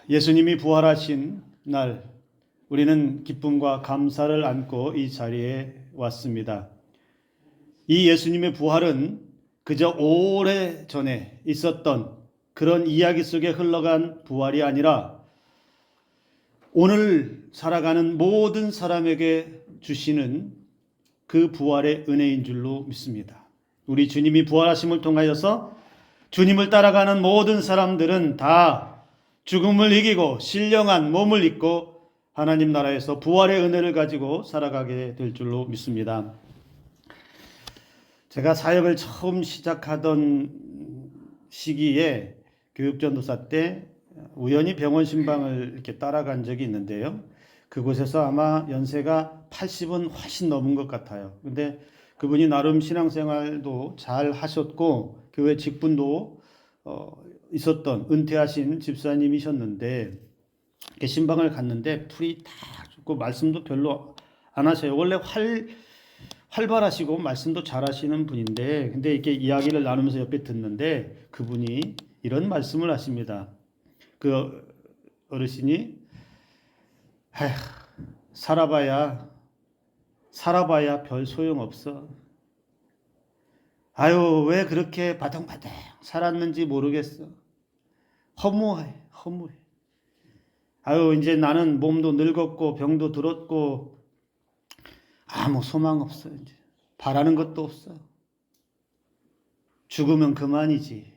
예수님이 부활하신 날 우리는 기쁨과 감사를 안고 이 자리에 왔습니다. 이 예수님의 부활은 그저 오래전에 있었던 그런 이야기 속에 흘러간 부활이 아니라 오늘 살아가는 모든 사람에게 주시는 그 부활의 은혜인 줄로 믿습니다. 우리 주님이 부활하심을 통하여서 주님을 따라가는 모든 사람들은 다 죽음을 이기고 신령한 몸을 입고 하나님 나라에서 부활의 은혜를 가지고 살아가게 될 줄로 믿습니다. 제가 사역을 처음 시작하던 시기에 교육전도사 때 우연히 병원 신방을 이렇게 따라간 적이 있는데요. 그곳에서 아마 연세가 80은 훨씬 넘은 것 같아요. 근데 그분이 나름 신앙생활도 잘 하셨고 교회 직분도 있었던 은퇴하신 집사님이셨는데 신방을 갔는데 풀이 다 죽고 말씀도 별로 안 하셔요. 원래 활발하시고 말씀도 잘하시는 분인데 근데 이렇게 이야기를 나누면서 옆에 듣는데 그분이 이런 말씀을 하십니다. 그 어르신이 살아봐야 별 소용없어. 아유, 왜 그렇게 바둥바둥 살았는지 모르겠어. 허무해. 아유, 이제 나는 몸도 늙었고 병도 들었고 아무 소망 없어. 이제 바라는 것도 없어. 죽으면 그만이지.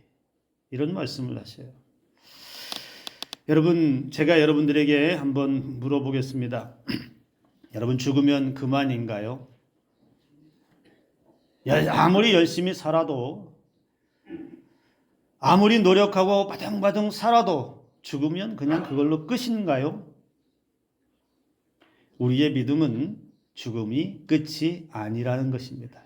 이런 말씀을 하셔요. 여러분, 제가 여러분들에게 한번 물어보겠습니다. 여러분, 죽으면 그만인가요? 아무리 열심히 살아도, 아무리 노력하고 바둥바둥 살아도 죽으면 그냥 그걸로 끝인가요? 우리의 믿음은 죽음이 끝이 아니라는 것입니다.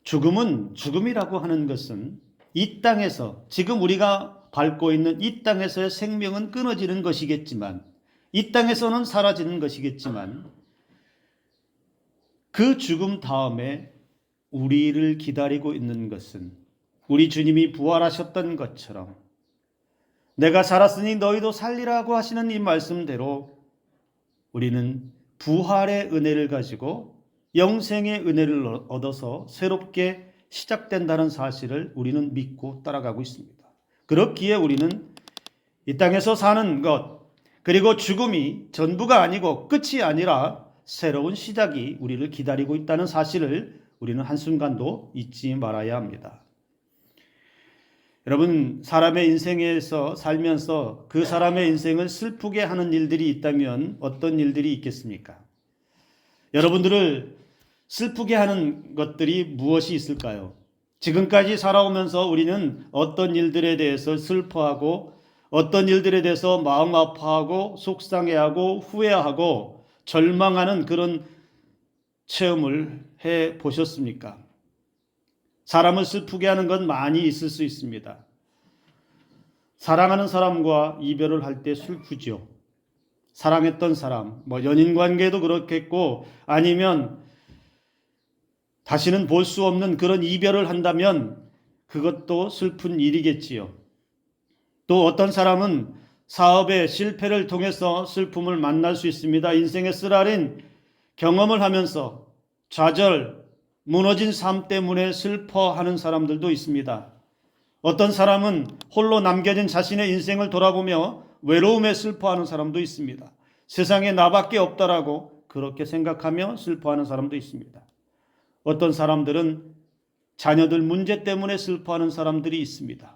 죽음이라고 하는 것은 이 땅에서, 지금 우리가 밟고 있는 이 땅에서의 생명은 끊어지는 것이겠지만, 이 땅에서는 사라지는 것이겠지만, 그 죽음 다음에 우리를 기다리고 있는 것은 우리 주님이 부활하셨던 것처럼 내가 살았으니 너희도 살리라고 하시는 이 말씀대로 우리는 부활의 은혜를 가지고 영생의 은혜를 얻어서 새롭게 시작된다는 사실을 우리는 믿고 따라가고 있습니다. 그렇기에 우리는 이 땅에서 사는 것, 그리고 죽음이 전부가 아니고 끝이 아니라 새로운 시작이 우리를 기다리고 있다는 사실을 우리는 한순간도 잊지 말아야 합니다. 여러분, 사람의 인생에서 살면서 그 사람의 인생을 슬프게 하는 일들이 있다면 어떤 일들이 있겠습니까? 여러분들을 슬프게 하는 것들이 무엇이 있을까요? 지금까지 살아오면서 우리는 어떤 일들에 대해서 슬퍼하고 어떤 일들에 대해서 마음 아파하고 속상해하고 후회하고 절망하는 그런 체험을 해 보셨습니까? 사람을 슬프게 하는 건 많이 있을 수 있습니다. 사랑하는 사람과 이별을 할 때 슬프죠. 사랑했던 사람, 연인 관계도 그렇겠고 아니면 다시는 볼 수 없는 그런 이별을 한다면 그것도 슬픈 일이겠지요. 또 어떤 사람은 사업의 실패를 통해서 슬픔을 만날 수 있습니다. 인생의 쓰라린 경험을 하면서 좌절, 무너진 삶 때문에 슬퍼하는 사람들도 있습니다. 어떤 사람은 홀로 남겨진 자신의 인생을 돌아보며 외로움에 슬퍼하는 사람도 있습니다. 세상에 나밖에 없다라고 그렇게 생각하며 슬퍼하는 사람도 있습니다. 어떤 사람들은 자녀들 문제 때문에 슬퍼하는 사람들이 있습니다.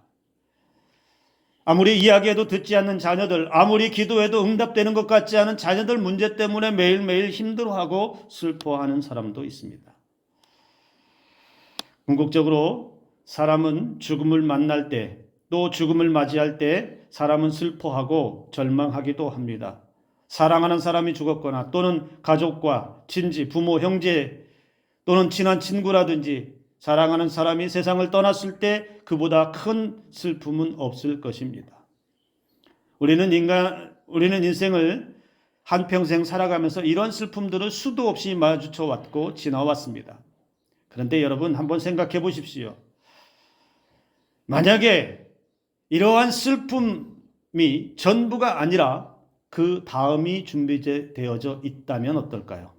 아무리 이야기해도 듣지 않는 자녀들, 아무리 기도해도 응답되는 것 같지 않은 자녀들 문제 때문에 매일매일 힘들어하고 슬퍼하는 사람도 있습니다. 궁극적으로 사람은 죽음을 만날 때, 또 죽음을 맞이할 때 사람은 슬퍼하고 절망하기도 합니다. 사랑하는 사람이 죽었거나 또는 가족과 친지, 부모, 형제 또는 친한 친구라든지 사랑하는 사람이 세상을 떠났을 때 그보다 큰 슬픔은 없을 것입니다. 우리는 인생을 한평생 살아가면서 이런 슬픔들을 수도 없이 마주쳐 왔고 지나왔습니다. 그런데 여러분 한번 생각해 보십시오. 만약에 이러한 슬픔 전부가 아니라 그 다음이 준비되어져 있다면 어떨까요?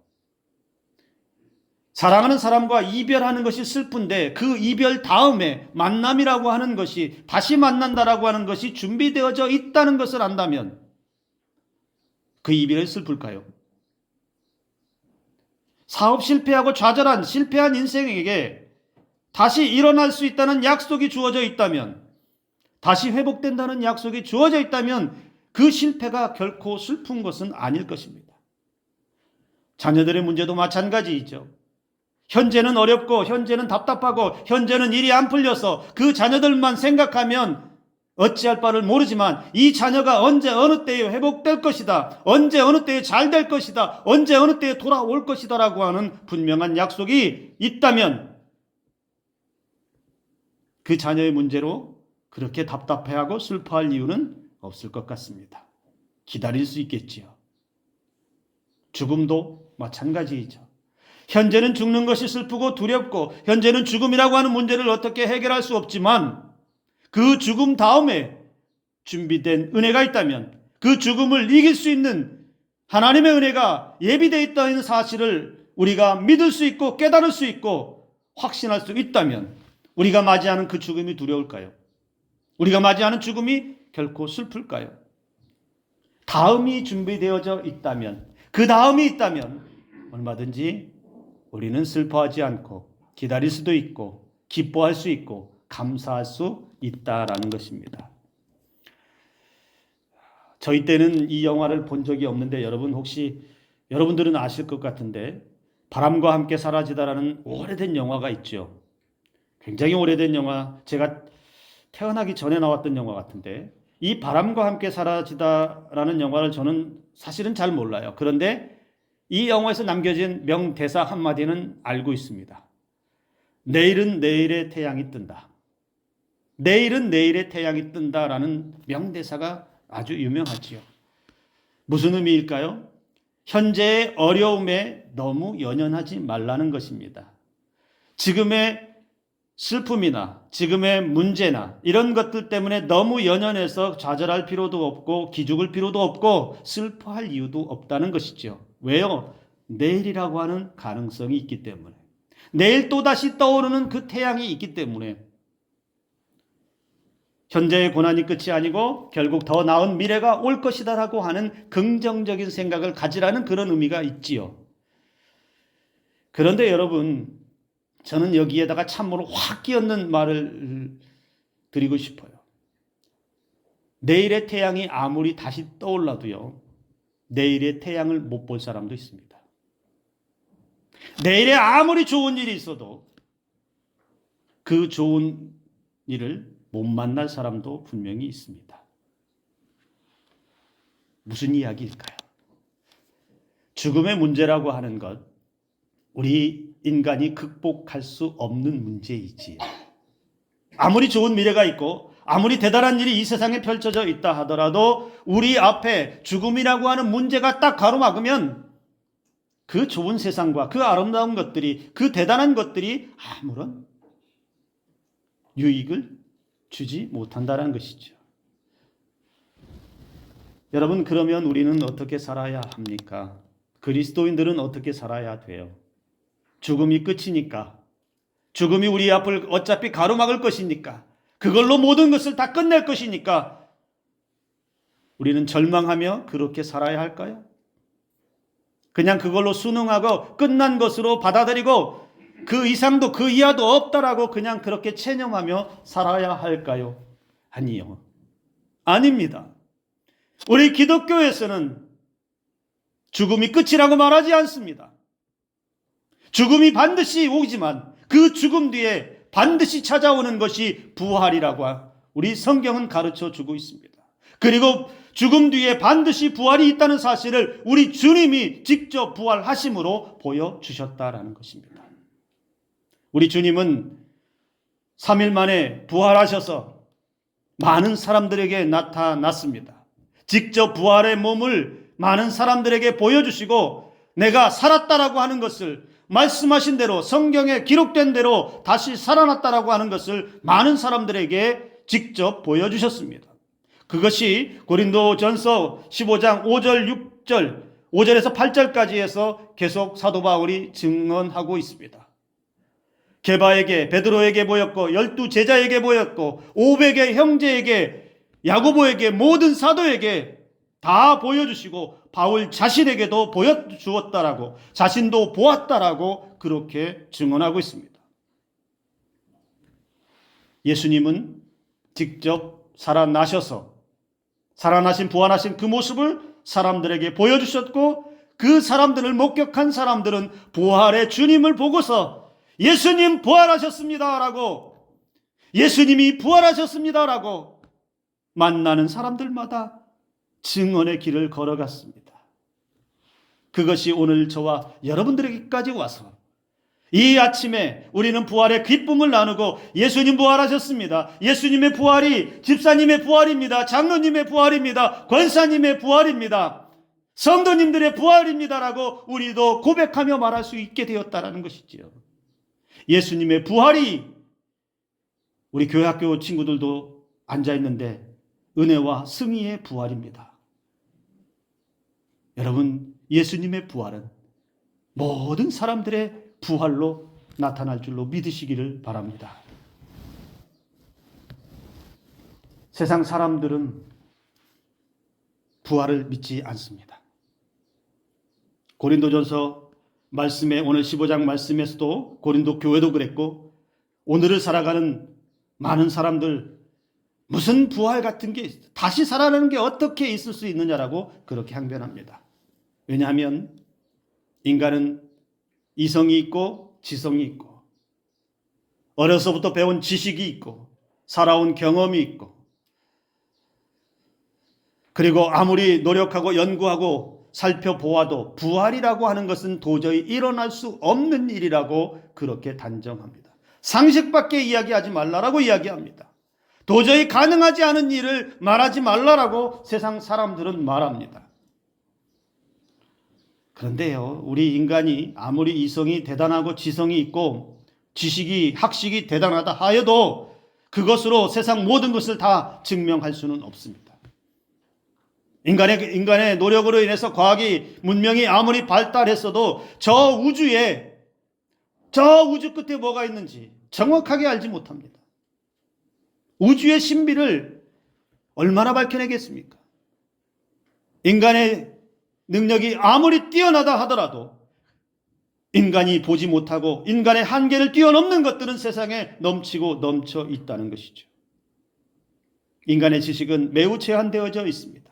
사랑하는 사람과 이별하는 것이 슬픈데 그 이별 다음에 만남이라고 하는 것이, 다시 만난다라고 하는 것이 준비되어져 있다는 것을 안다면 그 이별이 슬플까요? 사업 실패하고 좌절한 실패한 인생에게 다시 일어날 수 있다는 약속이 주어져 있다면, 다시 회복된다는 약속이 주어져 있다면 그 실패가 결코 슬픈 것은 아닐 것입니다. 자녀들의 문제도 마찬가지이죠. 현재는 어렵고 현재는 답답하고 현재는 일이 안 풀려서 그 자녀들만 생각하면 어찌할 바를 모르지만 이 자녀가 언제 어느 때에 회복될 것이다, 언제 어느 때에 잘 될 것이다, 언제 어느 때에 돌아올 것이다 라고 하는 분명한 약속이 있다면 그 자녀의 문제로 그렇게 답답해하고 슬퍼할 이유는 없을 것 같습니다. 기다릴 수 있겠지요. 죽음도 마찬가지이죠. 현재는 죽는 것이 슬프고 두렵고 현재는 죽음이라고 하는 문제를 어떻게 해결할 수 없지만 그 죽음 다음에 준비된 은혜가 있다면, 그 죽음을 이길 수 있는 하나님의 은혜가 예비되어 있다는 사실을 우리가 믿을 수 있고 깨달을 수 있고 확신할 수 있다면 우리가 맞이하는 그 죽음이 두려울까요? 우리가 맞이하는 죽음이 결코 슬플까요? 다음이 준비되어져 있다면, 그 다음이 있다면 얼마든지 우리는 슬퍼하지 않고 기다릴 수도 있고 기뻐할 수 있고 감사할 수 있다라는 것입니다. 저희 때는 이 영화를 본 적이 없는데 여러분들은 아실 것 같은데 바람과 함께 사라지다라는 오래된 영화가 있죠. 굉장히 오래된 영화, 제가 태어나기 전에 나왔던 영화 같은데 이 바람과 함께 사라지다라는 영화를 저는 사실은 잘 몰라요. 그런데 이 영화에서 남겨진 명대사 한마디는 알고 있습니다. 내일은 내일의 태양이 뜬다. 내일은 내일의 태양이 뜬다라는 명대사가 아주 유명하지요. 무슨 의미일까요? 현재의 어려움에 너무 연연하지 말라는 것입니다. 지금의 슬픔이나 지금의 문제나 이런 것들 때문에 너무 연연해서 좌절할 필요도 없고 기죽을 필요도 없고 슬퍼할 이유도 없다는 것이죠. 왜요? 내일이라고 하는 가능성이 있기 때문에, 내일 또다시 떠오르는 그 태양이 있기 때문에 현재의 고난이 끝이 아니고 결국 더 나은 미래가 올 것이다 라고 하는 긍정적인 생각을 가지라는 그런 의미가 있지요. 그런데 여러분, 저는 여기에다가 참으로 확 끼얹는 말을 드리고 싶어요. 내일의 태양이 아무리 다시 떠올라도요, 내일의 태양을 못 볼 사람도 있습니다. 내일에 아무리 좋은 일이 있어도 그 좋은 일을 못 만날 사람도 분명히 있습니다. 무슨 이야기일까요? 죽음의 문제라고 하는 것, 우리 인간이 극복할 수 없는 문제이지요. 아무리 좋은 미래가 있고 아무리 대단한 일이 이 세상에 펼쳐져 있다 하더라도 우리 앞에 죽음이라고 하는 문제가 딱 가로막으면 그 좋은 세상과 그 아름다운 것들이, 그 대단한 것들이 아무런 유익을 주지 못한다는 것이죠. 여러분, 그러면 우리는 어떻게 살아야 합니까? 그리스도인들은 어떻게 살아야 돼요? 죽음이 끝이니까, 죽음이 우리 앞을 어차피 가로막을 것이니까, 그걸로 모든 것을 다 끝낼 것이니까 우리는 절망하며 그렇게 살아야 할까요? 그냥 그걸로 순응하고 끝난 것으로 받아들이고 그 이상도 그 이하도 없다라고 그냥 그렇게 체념하며 살아야 할까요? 아니요. 아닙니다. 우리 기독교에서는 죽음이 끝이라고 말하지 않습니다. 죽음이 반드시 오지만 그 죽음 뒤에 반드시 찾아오는 것이 부활이라고 우리 성경은 가르쳐 주고 있습니다. 그리고 죽음 뒤에 반드시 부활이 있다는 사실을 우리 주님이 직접 부활하심으로 보여주셨다라는 것입니다. 우리 주님은 3일 만에 부활하셔서 많은 사람들에게 나타났습니다. 직접 부활의 몸을 많은 사람들에게 보여주시고 내가 살았다라고 하는 것을, 말씀하신 대로 성경에 기록된 대로 다시 살아났다라고 하는 것을 많은 사람들에게 직접 보여주셨습니다. 그것이 고린도전서 15장 5절 6절 5절에서 8절까지 해서 계속 사도 바울이 증언하고 있습니다. 게바에게, 베드로에게 보였고 12제자에게 보였고 500의 형제에게, 야고보에게, 모든 사도에게 다 보여주시고 바울 자신에게도 보여주었다라고, 자신도 보았다라고 그렇게 증언하고 있습니다. 예수님은 직접 살아나셔서 살아나신 부활하신 그 모습을 사람들에게 보여주셨고, 그 사람들을 목격한 사람들은 부활의 주님을 보고서 예수님 부활하셨습니다라고, 예수님이 부활하셨습니다라고 만나는 사람들마다 증언의 길을 걸어갔습니다. 그것이 오늘 저와 여러분들에게까지 와서 이 아침에 우리는 부활의 기쁨을 나누고 예수님 부활하셨습니다. 예수님의 부활이 집사님의 부활입니다. 장로님의 부활입니다. 권사님의 부활입니다. 성도님들의 부활입니다라고 우리도 고백하며 말할 수 있게 되었다라는 것이지요. 예수님의 부활이, 우리 교회학교 친구들도 앉아있는데 은혜와 승리의 부활입니다. 여러분, 예수님의 부활은 모든 사람들의 부활로 나타날 줄로 믿으시기를 바랍니다. 세상 사람들은 부활을 믿지 않습니다. 고린도전서 말씀에, 오늘 15장 말씀에서도 고린도 교회도 그랬고, 오늘을 살아가는 많은 사람들, 무슨 부활 같은 게, 다시 살아나는 게 어떻게 있을 수 있느냐라고 그렇게 항변합니다. 왜냐하면 인간은 이성이 있고 지성이 있고 어려서부터 배운 지식이 있고 살아온 경험이 있고, 그리고 아무리 노력하고 연구하고 살펴보아도 부활이라고 하는 것은 도저히 일어날 수 없는 일이라고 그렇게 단정합니다. 상식밖에 이야기하지 말라라고 이야기합니다. 도저히 가능하지 않은 일을 말하지 말라라고 세상 사람들은 말합니다. 그런데요, 우리 인간이 아무리 이성이 대단하고 지성이 있고 지식이, 학식이 대단하다 하여도 그것으로 세상 모든 것을 다 증명할 수는 없습니다. 인간의 노력으로 인해서 과학이, 문명이 아무리 발달했어도 저 우주 끝에 뭐가 있는지 정확하게 알지 못합니다. 우주의 신비를 얼마나 밝혀내겠습니까? 인간의 능력이 아무리 뛰어나다 하더라도 인간이 보지 못하고 인간의 한계를 뛰어넘는 것들은 세상에 넘치고 넘쳐 있다는 것이죠. 인간의 지식은 매우 제한되어져 있습니다.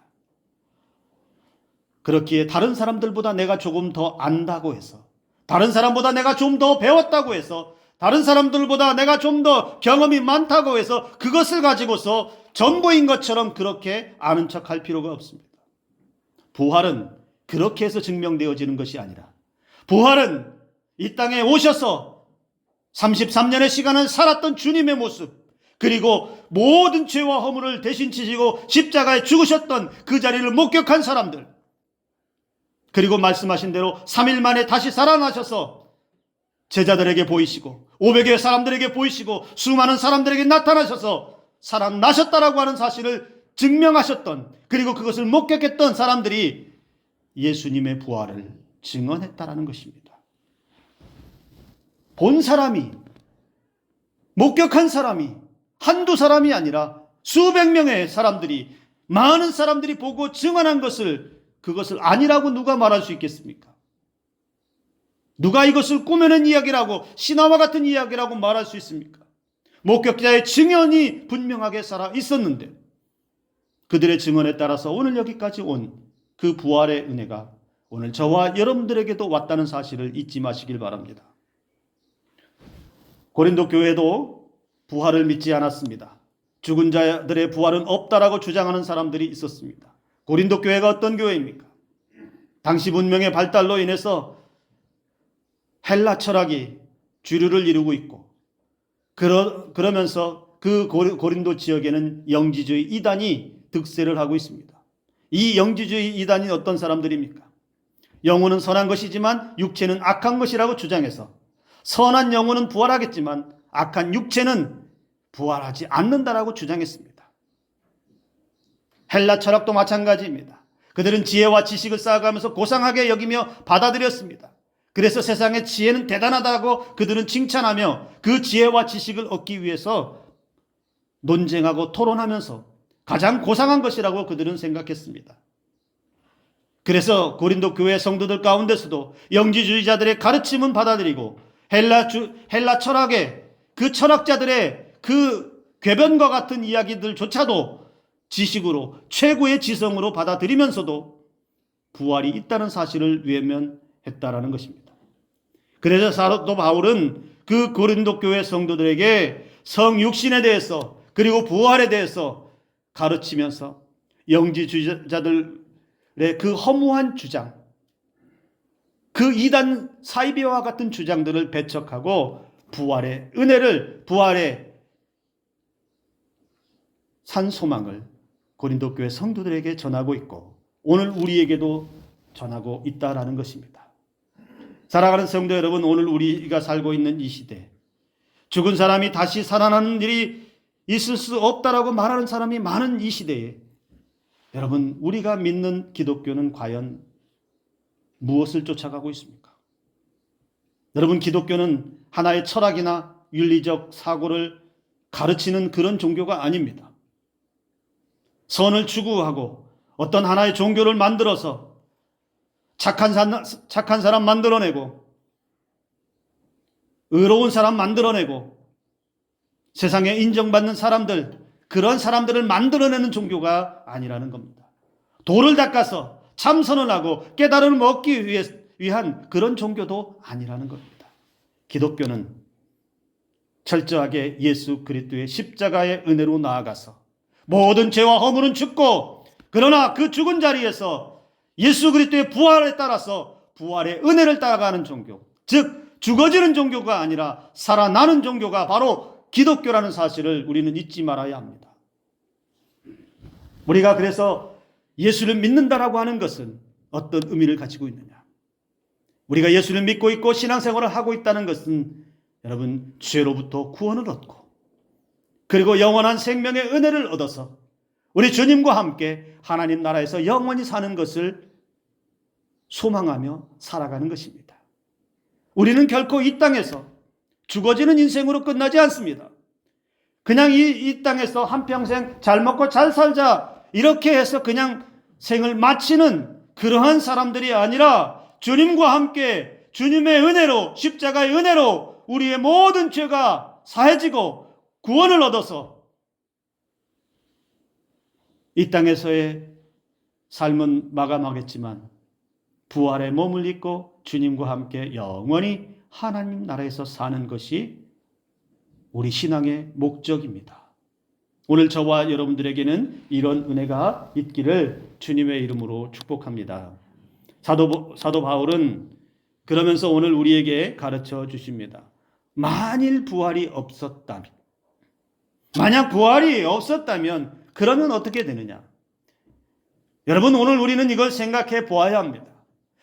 그렇기에 다른 사람들보다 내가 조금 더 안다고 해서, 다른 사람보다 내가 좀 더 배웠다고 해서, 다른 사람들보다 내가 좀 더 경험이 많다고 해서 그것을 가지고서 전부인 것처럼 그렇게 아는 척할 필요가 없습니다. 부활은 그렇게 해서 증명되어지는 것이 아니라, 부활은 이 땅에 오셔서 33년의 시간을 살았던 주님의 모습, 그리고 모든 죄와 허물을 대신 지시고 십자가에 죽으셨던 그 자리를 목격한 사람들, 그리고 말씀하신 대로 3일 만에 다시 살아나셔서 제자들에게 보이시고 500여 사람들에게 보이시고 수많은 사람들에게 나타나셔서 살아나셨다라고 하는 사실을 증명하셨던, 그리고 그것을 목격했던 사람들이 예수님의 부활을 증언했다라는 것입니다. 본 사람이, 목격한 사람이 한두 사람이 아니라 수백 명의 사람들이, 많은 사람들이 보고 증언한 것을, 그것을 아니라고 누가 말할 수 있겠습니까? 누가 이것을 꾸며낸 이야기라고, 신화와 같은 이야기라고 말할 수 있습니까? 목격자의 증언이 분명하게 살아 있었는데, 그들의 증언에 따라서 오늘 여기까지 온 그 부활의 은혜가 오늘 저와 여러분들에게도 왔다는 사실을 잊지 마시길 바랍니다. 고린도 교회도 부활을 믿지 않았습니다. 죽은 자들의 부활은 없다라고 주장하는 사람들이 있었습니다. 고린도 교회가 어떤 교회입니까? 당시 문명의 발달로 인해서 헬라 철학이 주류를 이루고 있고, 그러면서 그 고린도 지역에는 영지주의 이단이 득세를 하고 있습니다. 이 영지주의 이단이 어떤 사람들입니까? 영혼은 선한 것이지만 육체는 악한 것이라고 주장해서 선한 영혼은 부활하겠지만 악한 육체는 부활하지 않는다라고 주장했습니다. 헬라 철학도 마찬가지입니다. 그들은 지혜와 지식을 쌓아가면서 고상하게 여기며 받아들였습니다. 그래서 세상의 지혜는 대단하다고 그들은 칭찬하며 그 지혜와 지식을 얻기 위해서 논쟁하고 토론하면서 가장 고상한 것이라고 그들은 생각했습니다. 그래서 고린도 교회 성도들 가운데서도 영지주의자들의 가르침은 받아들이고 헬라 철학의 그 철학자들의 그 궤변과 같은 이야기들조차도 지식으로 최고의 지성으로 받아들이면서도 부활이 있다는 사실을 외면했다라는 것입니다. 그래서 사도 바울은 그 고린도 교회 성도들에게 성육신에 대해서 그리고 부활에 대해서 가르치면서 영지주의자들의 그 허무한 주장, 그 이단 사이비와 같은 주장들을 배척하고 부활의 은혜를, 부활의 산 소망을 고린도 교회 성도들에게 전하고 있고 오늘 우리에게도 전하고 있다라는 것입니다. 사랑하는 성도 여러분, 오늘 우리가 살고 있는 이 시대, 죽은 사람이 다시 살아나는 일이 있을 수 없다라고 말하는 사람이 많은 이 시대에 여러분, 우리가 믿는 기독교는 과연 무엇을 쫓아가고 있습니까? 여러분, 기독교는 하나의 철학이나 윤리적 사고를 가르치는 그런 종교가 아닙니다. 선을 추구하고 어떤 하나의 종교를 만들어서 착한 사람 만들어내고 의로운 사람 만들어내고 세상에 인정받는 사람들, 그런 사람들을 만들어내는 종교가 아니라는 겁니다. 도를 닦아서 참선을 하고 깨달음을 얻기 위한 그런 종교도 아니라는 겁니다. 기독교는 철저하게 예수 그리스도의 십자가의 은혜로 나아가서 모든 죄와 허물은 죽고, 그러나 그 죽은 자리에서 예수 그리스도의 부활에 따라서 부활의 은혜를 따라가는 종교, 즉 죽어지는 종교가 아니라 살아나는 종교가 바로 기독교라는 사실을 우리는 잊지 말아야 합니다. 우리가 그래서 예수를 믿는다라고 하는 것은 어떤 의미를 가지고 있느냐? 우리가 예수를 믿고 있고 신앙생활을 하고 있다는 것은 여러분, 죄로부터 구원을 얻고 그리고 영원한 생명의 은혜를 얻어서 우리 주님과 함께 하나님 나라에서 영원히 사는 것을 소망하며 살아가는 것입니다. 우리는 결코 이 땅에서 죽어지는 인생으로 끝나지 않습니다. 그냥 이 땅에서 한평생 잘 먹고 잘 살자 이렇게 해서 그냥 생을 마치는 그러한 사람들이 아니라 주님과 함께 주님의 은혜로, 십자가의 은혜로 우리의 모든 죄가 사해지고 구원을 얻어서 이 땅에서의 삶은 마감하겠지만 부활의 몸을 입고 주님과 함께 영원히 하나님 나라에서 사는 것이 우리 신앙의 목적입니다. 오늘 저와 여러분들에게는 이런 은혜가 있기를 주님의 이름으로 축복합니다. 사도 바울은 그러면서 오늘 우리에게 가르쳐 주십니다. 만일 부활이 없었다면, 만약 부활이 없었다면 그러면 어떻게 되느냐? 여러분, 오늘 우리는 이걸 생각해 보아야 합니다.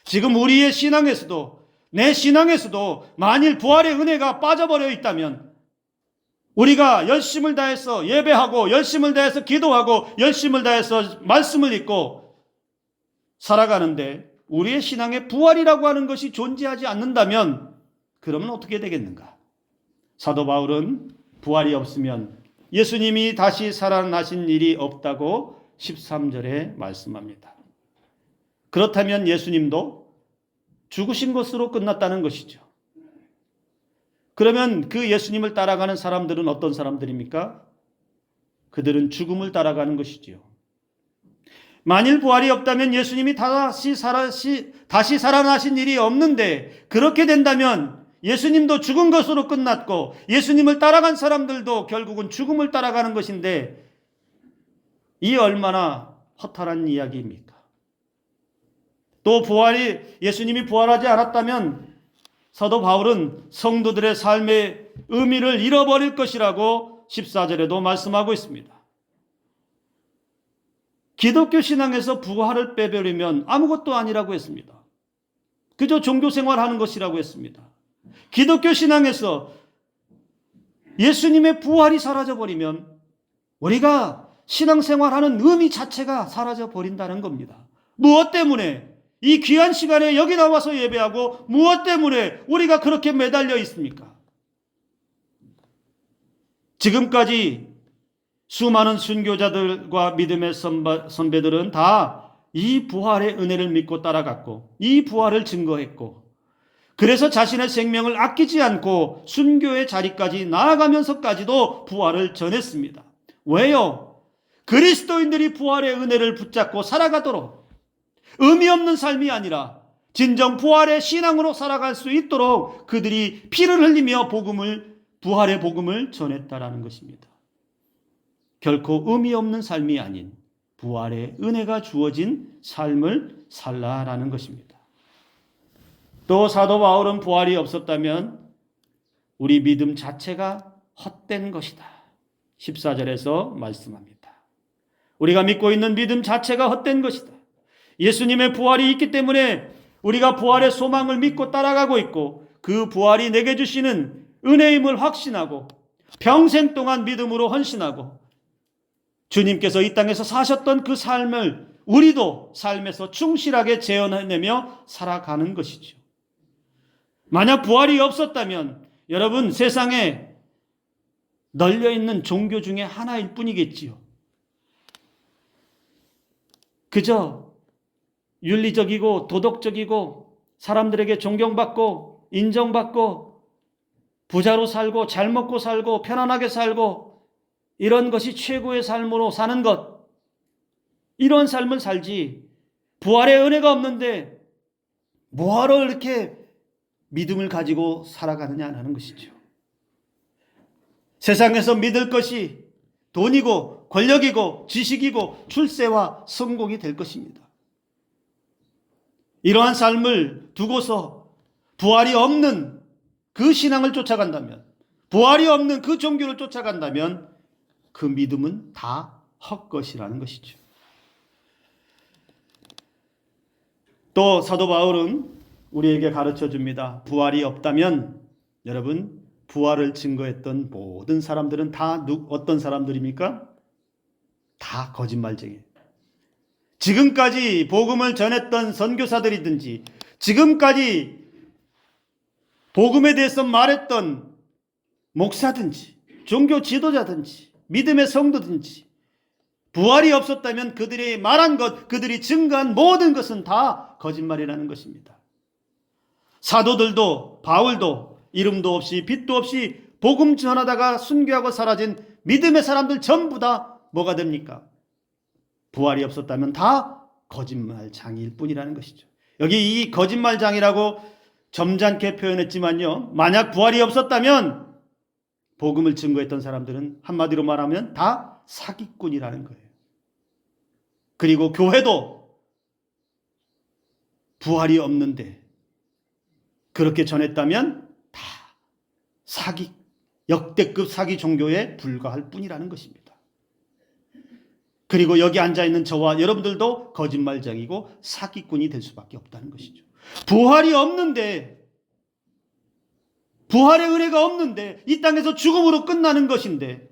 지금 우리의 신앙에서도, 내 신앙에서도 만일 부활의 은혜가 빠져버려 있다면 우리가 열심을 다해서 예배하고 열심을 다해서 기도하고 열심을 다해서 말씀을 읽고 살아가는데 우리의 신앙에 부활이라고 하는 것이 존재하지 않는다면 그러면 어떻게 되겠는가? 사도 바울은 부활이 없으면 예수님이 다시 살아나신 일이 없다고 13절에 말씀합니다. 그렇다면 예수님도 죽으신 것으로 끝났다는 것이죠. 그러면 그 예수님을 따라가는 사람들은 어떤 사람들입니까? 그들은 죽음을 따라가는 것이지요. 만일 부활이 없다면 예수님이 다시 살아나신 일이 없는데, 그렇게 된다면 예수님도 죽은 것으로 끝났고 예수님을 따라간 사람들도 결국은 죽음을 따라가는 것인데, 이 얼마나 허탈한 이야기입니까? 또 예수님이 부활하지 않았다면 사도 바울은 성도들의 삶의 의미를 잃어버릴 것이라고 14절에도 말씀하고 있습니다. 기독교 신앙에서 부활을 빼버리면 아무것도 아니라고 했습니다. 그저 종교생활하는 것이라고 했습니다. 기독교 신앙에서 예수님의 부활이 사라져버리면 우리가 신앙생활하는 의미 자체가 사라져 버린다는 겁니다. 무엇 때문에? 이 귀한 시간에 여기 나와서 예배하고 무엇 때문에 우리가 그렇게 매달려 있습니까? 지금까지 수많은 순교자들과 믿음의 선배들은 다 이 부활의 은혜를 믿고 따라갔고 이 부활을 증거했고 그래서 자신의 생명을 아끼지 않고 순교의 자리까지 나아가면서까지도 부활을 전했습니다. 왜요? 그리스도인들이 부활의 은혜를 붙잡고 살아가도록 의미 없는 삶이 아니라 진정 부활의 신앙으로 살아갈 수 있도록 그들이 피를 흘리며 부활의 복음을 전했다라는 것입니다. 결코 의미 없는 삶이 아닌 부활의 은혜가 주어진 삶을 살라라는 것입니다. 또 사도 바울은 부활이 없었다면 우리 믿음 자체가 헛된 것이다. 14절에서 말씀합니다. 우리가 믿고 있는 믿음 자체가 헛된 것이다. 예수님의 부활이 있기 때문에 우리가 부활의 소망을 믿고 따라가고 있고 그 부활이 내게 주시는 은혜임을 확신하고 평생 동안 믿음으로 헌신하고 주님께서 이 땅에서 사셨던 그 삶을 우리도 삶에서 충실하게 재현해내며 살아가는 것이죠. 만약 부활이 없었다면 여러분 세상에 널려있는 종교 중에 하나일 뿐이겠지요. 그저 윤리적이고 도덕적이고 사람들에게 존경받고 인정받고 부자로 살고 잘 먹고 살고 편안하게 살고 이런 것이 최고의 삶으로 사는 것, 이런 삶을 살지 부활의 은혜가 없는데 뭐하러 이렇게 믿음을 가지고 살아가느냐는 것이죠. 세상에서 믿을 것이 돈이고 권력이고 지식이고 출세와 성공이 될 것입니다. 이러한 삶을 두고서 부활이 없는 그 신앙을 쫓아간다면, 부활이 없는 그 종교를 쫓아간다면 그 믿음은 다 헛것이라는 것이죠. 또 사도 바울은 우리에게 가르쳐 줍니다. 부활이 없다면 여러분 부활을 증거했던 모든 사람들은 다 어떤 사람들입니까? 다 거짓말쟁이. 지금까지 복음을 전했던 선교사들이든지 지금까지 복음에 대해서 말했던 목사든지 종교 지도자든지 믿음의 성도든지 부활이 없었다면 그들이 말한 것, 그들이 증거한 모든 것은 다 거짓말이라는 것입니다. 사도들도 바울도 이름도 없이 빛도 없이 복음 전하다가 순교하고 사라진 믿음의 사람들 전부 다 뭐가 됩니까? 부활이 없었다면 다 거짓말장일 뿐이라는 것이죠. 여기 이 거짓말장이라고 점잖게 표현했지만요, 만약 부활이 없었다면 복음을 증거했던 사람들은 한마디로 말하면 다 사기꾼이라는 거예요. 그리고 교회도 부활이 없는데 그렇게 전했다면 다 역대급 사기 종교에 불과할 뿐이라는 것입니다. 그리고 여기 앉아있는 저와 여러분들도 거짓말쟁이고 사기꾼이 될 수밖에 없다는 것이죠. 부활이 없는데, 부활의 은혜가 없는데, 이 땅에서 죽음으로 끝나는 것인데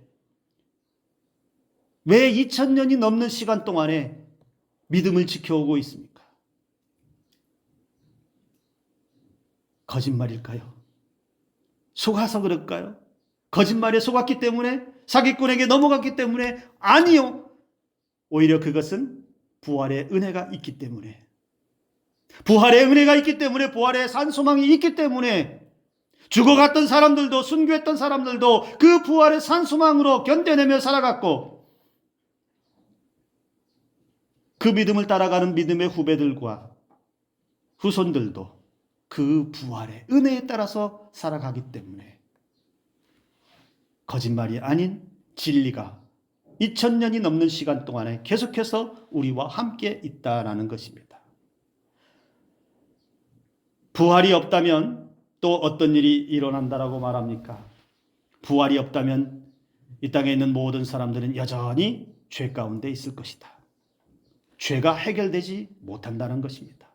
왜 2000년이 넘는 시간 동안에 믿음을 지켜오고 있습니까? 거짓말일까요? 속아서 그럴까요? 거짓말에 속았기 때문에? 사기꾼에게 넘어갔기 때문에? 아니요. 오히려 그것은 부활의 은혜가 있기 때문에, 부활의 은혜가 있기 때문에, 부활의 산소망이 있기 때문에 죽어갔던 사람들도, 순교했던 사람들도 그 부활의 산소망으로 견뎌내며 살아갔고, 그 믿음을 따라가는 믿음의 후배들과 후손들도 그 부활의 은혜에 따라서 살아가기 때문에 거짓말이 아닌 진리가 2000년이 넘는 시간 동안에 계속해서 우리와 함께 있다라는 것입니다. 부활이 없다면 또 어떤 일이 일어난다라고 말합니까? 부활이 없다면 이 땅에 있는 모든 사람들은 여전히 죄 가운데 있을 것이다. 죄가 해결되지 못한다는 것입니다.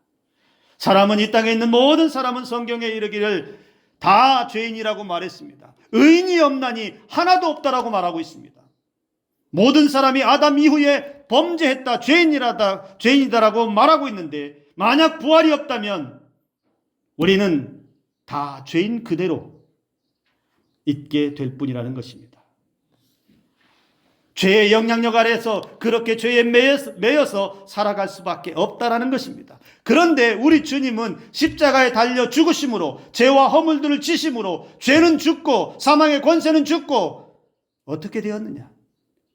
사람은, 이 땅에 있는 모든 사람은 성경에 이르기를 다 죄인이라고 말했습니다. 의인이 없나니 하나도 없다라고 말하고 있습니다. 모든 사람이 아담 이후에 범죄했다, 죄인이다라고 말하고 있는데, 만약 부활이 없다면 우리는 다 죄인 그대로 있게 될 뿐이라는 것입니다. 죄의 영향력 아래에서 그렇게 죄에 매여서 살아갈 수밖에 없다라는 것입니다. 그런데 우리 주님은 십자가에 달려 죽으심으로, 죄와 허물들을 지심으로 죄는 죽고 사망의 권세는 죽고 어떻게 되었느냐?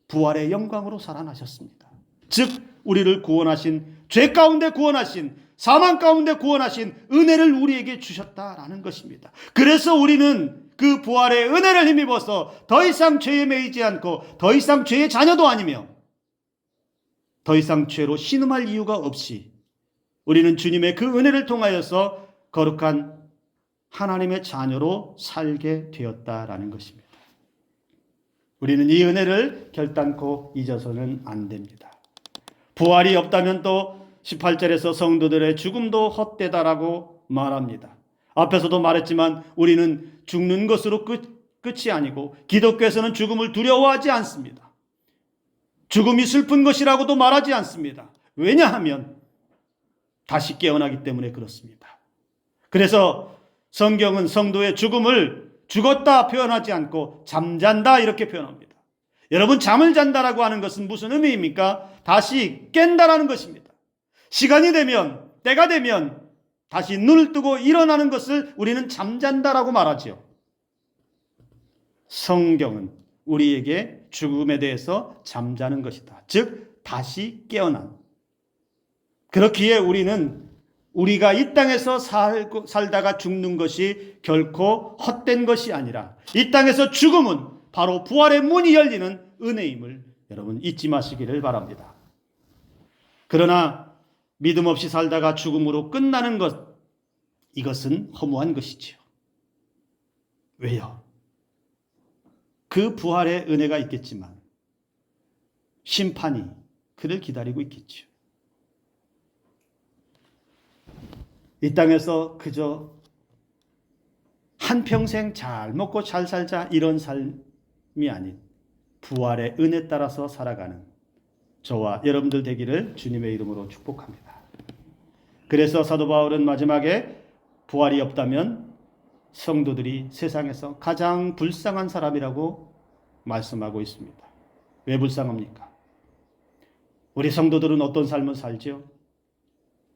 부활의 영광으로 살아나셨습니다. 즉 우리를 구원하신, 죄 가운데 구원하신, 사망 가운데 구원하신 은혜를 우리에게 주셨다라는 것입니다. 그래서 우리는 그 부활의 은혜를 힘입어서 더 이상 죄에 매이지 않고, 더 이상 죄의 자녀도 아니며, 더 이상 죄로 신음할 이유가 없이 우리는 주님의 그 은혜를 통하여서 거룩한 하나님의 자녀로 살게 되었다라는 것입니다. 우리는 이 은혜를 결단코 잊어서는 안 됩니다. 부활이 없다면 또 18절에서 성도들의 죽음도 헛되다라고 말합니다. 앞에서도 말했지만 우리는 죽는 것으로 끝이 아니고, 기독교에서는 죽음을 두려워하지 않습니다. 죽음이 슬픈 것이라고도 말하지 않습니다. 왜냐하면 다시 깨어나기 때문에 그렇습니다. 그래서 성경은 성도의 죽음을 죽었다 표현하지 않고 잠잔다 이렇게 표현합니다. 여러분, 잠을 잔다라고 하는 것은 무슨 의미입니까? 다시 깬다라는 것입니다. 시간이 되면, 때가 되면 다시 눈을 뜨고 일어나는 것을 우리는 잠잔다라고 말하지요. 성경은 우리에게 죽음에 대해서 잠자는 것이다. 즉 다시 깨어난. 그렇기에 우리는 우리가 이 땅에서 살다가 죽는 것이 결코 헛된 것이 아니라, 이 땅에서 죽음은 바로 부활의 문이 열리는 은혜임을 여러분 잊지 마시기를 바랍니다. 그러나 믿음 없이 살다가 죽음으로 끝나는 것, 이것은 허무한 것이지요. 왜요? 그 부활의 은혜가 있겠지만 심판이 그를 기다리고 있겠지요. 이 땅에서 그저 한평생 잘 먹고 잘 살자 이런 삶이 아닌 부활의 은혜 따라서 살아가는 저와 여러분들 되기를 주님의 이름으로 축복합니다. 그래서 사도 바울은 마지막에 부활이 없다면 성도들이 세상에서 가장 불쌍한 사람이라고 말씀하고 있습니다. 왜 불쌍합니까? 우리 성도들은 어떤 삶을 살죠?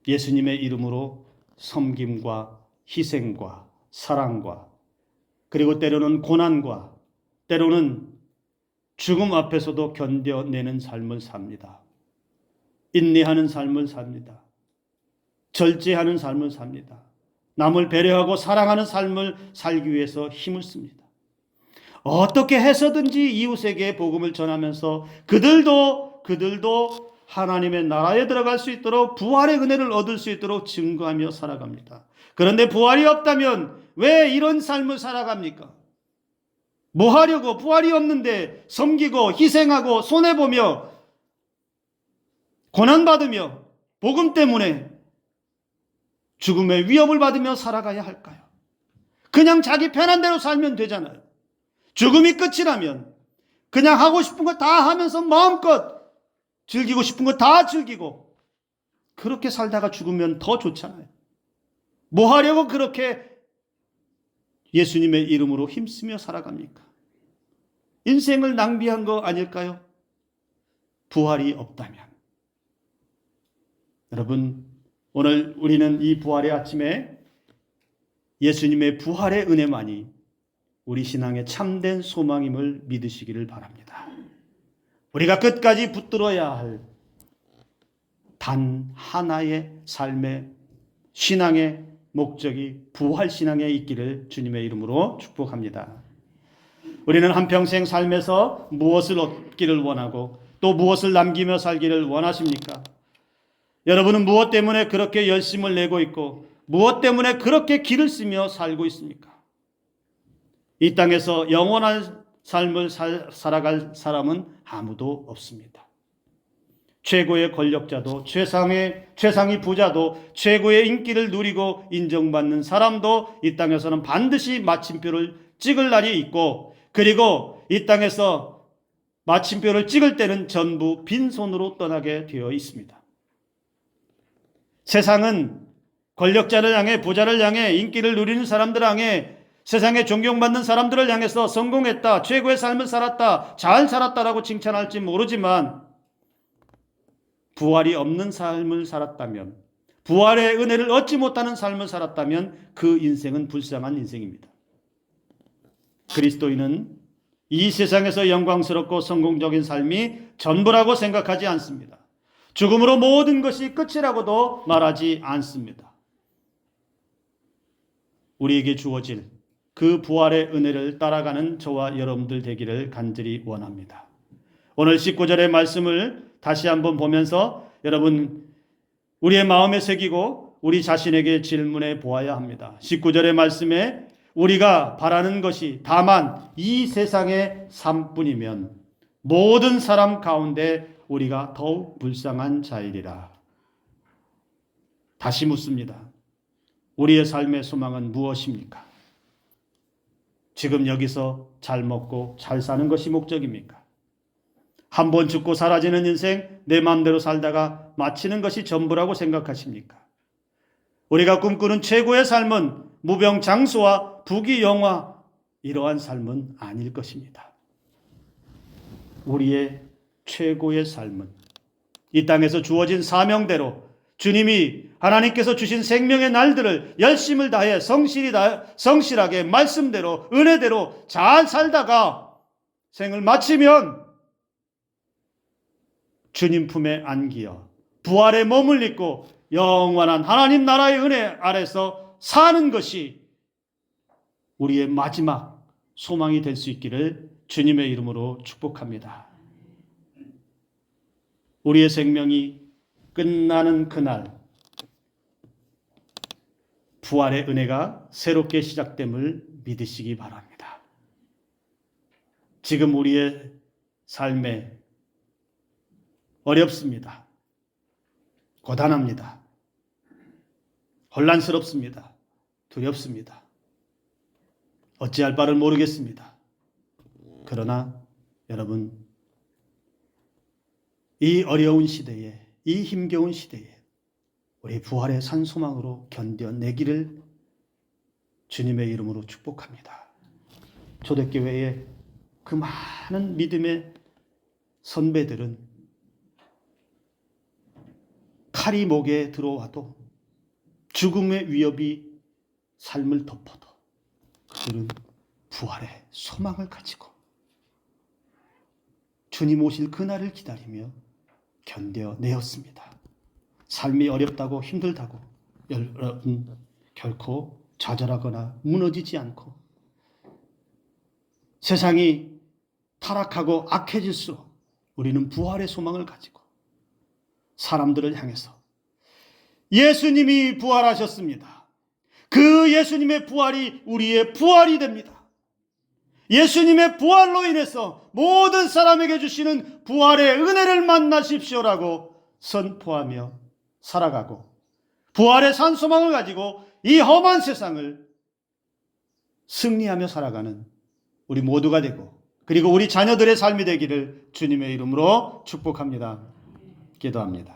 예수님의 이름으로 섬김과 희생과 사랑과, 그리고 때로는 고난과, 때로는 죽음 앞에서도 견뎌내는 삶을 삽니다. 인내하는 삶을 삽니다. 절제하는 삶을 삽니다. 남을 배려하고 사랑하는 삶을 살기 위해서 힘을 씁니다. 어떻게 해서든지 이웃에게 복음을 전하면서 그들도 하나님의 나라에 들어갈 수 있도록, 부활의 은혜를 얻을 수 있도록 증거하며 살아갑니다. 그런데 부활이 없다면 왜 이런 삶을 살아갑니까? 뭐 하려고? 부활이 없는데 섬기고 희생하고 손해보며 고난받으며 복음 때문에 죽음의 위협을 받으며 살아가야 할까요? 그냥 자기 편한 대로 살면 되잖아요. 죽음이 끝이라면 그냥 하고 싶은 거 다 하면서 마음껏 즐기고 싶은 거 다 즐기고 그렇게 살다가 죽으면 더 좋잖아요. 뭐 하려고 그렇게 예수님의 이름으로 힘쓰며 살아갑니까? 인생을 낭비한 거 아닐까요? 부활이 없다면. 여러분, 오늘 우리는 이 부활의 아침에 예수님의 부활의 은혜만이 우리 신앙의 참된 소망임을 믿으시기를 바랍니다. 우리가 끝까지 붙들어야 할 단 하나의 삶의 신앙의 목적이 부활신앙에 있기를 주님의 이름으로 축복합니다. 우리는 한평생 삶에서 무엇을 얻기를 원하고 또 무엇을 남기며 살기를 원하십니까? 여러분은 무엇 때문에 그렇게 열심을 내고 있고 무엇 때문에 그렇게 길을 쓰며 살고 있습니까? 이 땅에서 영원한 삶을 살아갈 사람은 아무도 없습니다. 최고의 권력자도, 최상위 부자도, 최고의 인기를 누리고 인정받는 사람도 이 땅에서는 반드시 마침표를 찍을 날이 있고, 그리고 이 땅에서 마침표를 찍을 때는 전부 빈손으로 떠나게 되어 있습니다. 세상은 권력자를 향해, 부자를 향해, 인기를 누리는 사람들을 향해, 세상에 존경받는 사람들을 향해서 성공했다, 최고의 삶을 살았다, 잘 살았다라고 칭찬할지 모르지만 부활이 없는 삶을 살았다면, 부활의 은혜를 얻지 못하는 삶을 살았다면 그 인생은 불쌍한 인생입니다. 그리스도인은 이 세상에서 영광스럽고 성공적인 삶이 전부라고 생각하지 않습니다. 죽음으로 모든 것이 끝이라고도 말하지 않습니다. 우리에게 주어질 그 부활의 은혜를 따라가는 저와 여러분들 되기를 간절히 원합니다. 오늘 19절의 말씀을 다시 한번 보면서 여러분 우리의 마음에 새기고 우리 자신에게 질문해 보아야 합니다. 19절의 말씀에 우리가 바라는 것이 다만 이 세상의 삶뿐이면 모든 사람 가운데 우리가 더욱 불쌍한 자이리라. 다시 묻습니다. 우리의 삶의 소망은 무엇입니까? 지금 여기서 잘 먹고 잘 사는 것이 목적입니까? 한 번 죽고 사라지는 인생, 내 마음대로 살다가 마치는 것이 전부라고 생각하십니까? 우리가 꿈꾸는 최고의 삶은 무병장수와 부귀영화, 이러한 삶은 아닐 것입니다. 우리의 최고의 삶은 이 땅에서 주어진 사명대로 주님이 하나님께서 주신 생명의 날들을 열심을 다해 성실하게 말씀대로 은혜대로 잘 살다가 생을 마치면 주님 품에 안기어 부활의 몸을 입고 영원한 하나님 나라의 은혜 아래서 사는 것이 우리의 마지막 소망이 될 수 있기를 주님의 이름으로 축복합니다. 우리의 생명이 끝나는 그날 부활의 은혜가 새롭게 시작됨을 믿으시기 바랍니다. 지금 우리의 삶에 어렵습니다. 고단합니다. 혼란스럽습니다. 두렵습니다. 어찌할 바를 모르겠습니다. 그러나 여러분, 이 어려운 시대에, 이 힘겨운 시대에 우리 부활의 산소망으로 견뎌내기를 주님의 이름으로 축복합니다. 초대교회의 그 많은 믿음의 선배들은 칼이 목에 들어와도 죽음의 위협이 삶을 덮어도 그들은 부활의 소망을 가지고 주님 오실 그날을 기다리며 견뎌내었습니다. 삶이 어렵다고 힘들다고 여러분 결코 좌절하거나 무너지지 않고 세상이 타락하고 악해질수록 우리는 부활의 소망을 가지고 사람들을 향해서 예수님이 부활하셨습니다. 그 예수님의 부활이 우리의 부활이 됩니다. 예수님의 부활로 인해서 모든 사람에게 주시는 부활의 은혜를 만나십시오라고 선포하며 살아가고 부활의 산소망을 가지고 이 험한 세상을 승리하며 살아가는 우리 모두가 되고 그리고 우리 자녀들의 삶이 되기를 주님의 이름으로 축복합니다. 기도합니다.